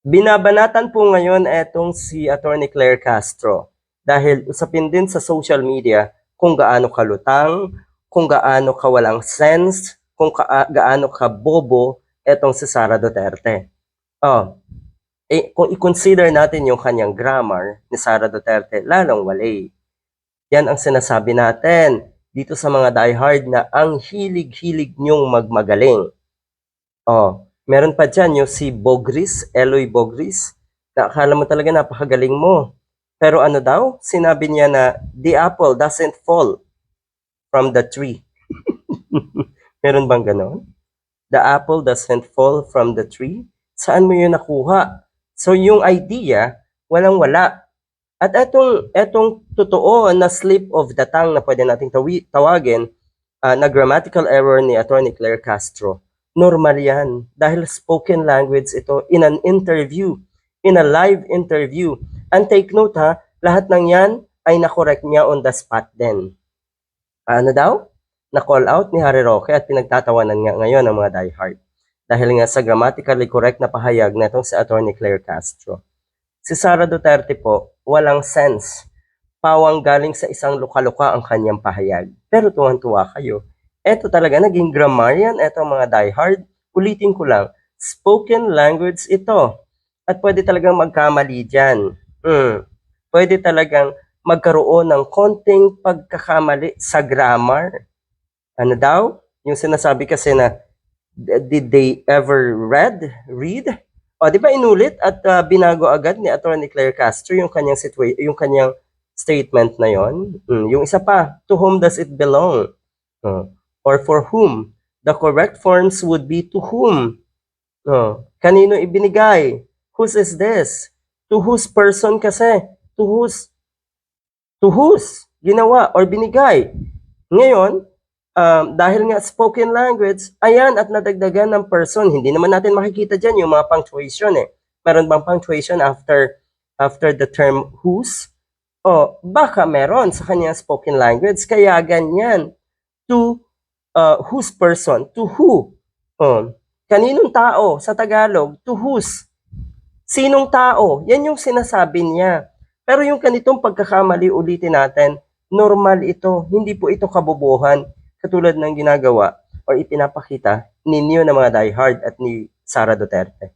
Binabanatan po ngayon etong si Attorney Claire Castro dahil usapin din sa social media kung gaano kalutang, kung gaano kawalang sense, kung gaano kabobo etong si Sara Duterte. Kung i-consider natin yung kanyang grammar ni Sara Duterte, lalong wali. Yan ang sinasabi natin dito sa mga diehard na ang hilig-hilig nyong magmagaling. Meron pa dyan yung si Bogris, Eloy Bogris, na akala mo talaga napakagaling mo. Pero ano daw? Sinabi niya na the apple doesn't fall from the tree. Meron bang ganon? The apple doesn't fall from the tree? Saan mo yun nakuha? So yung idea, walang-wala. At etong totoo na slip of the tongue na pwede nating tawagin na grammatical error ni Attorney Claire Castro, normal yan. Dahil spoken language ito in an interview, in a live interview. And take note ha, lahat ng yan ay nakorek niya on the spot din. Ano daw? Na-call out ni Harry Roque at pinagtatawanan nga ngayon ng mga diehard. Dahil nga sa grammatically correct na pahayag na itong si Attorney Claire Castro. Si Sara Duterte po, walang sense. Pawang galing sa isang luka-luka ang kanyang pahayag. Pero tuwan-tuwa kayo. Eto talaga, naging grammarian, eto mga diehard. Ulitin ko lang, spoken language ito. At pwede talagang magkamali dyan. Pwede talagang magkaroon ng konting pagkakamali sa grammar. Ano daw? Yung sinasabi kasi na, did they ever read? Di ba inulit at binago agad ni Attorney Claire Castro yung kanyang yung kanyang statement na yon? Yung isa pa, to whom does it belong? Or for whom? The correct forms would be to whom? Kanino ibinigay? Whose is this? To whose person kasi? To whose ginawa or binigay? Ngayon, dahil nga spoken language, ayan at nadagdagan ng person. Hindi naman natin makikita dyan yung mga punctuation eh. Meron bang punctuation after the term whose? Baka meron sa kanyang spoken language. Kaya ganyan. To whose person? To who? Kaninong tao sa Tagalog? To whose? Sinong tao? Yan yung sinasabi niya. Pero yung ganitong pagkakamali, ulitin natin, normal ito. Hindi po ito kabobohan katulad ng ginagawa o ipinapakita ninyo ng mga diehard at ni Sara Duterte.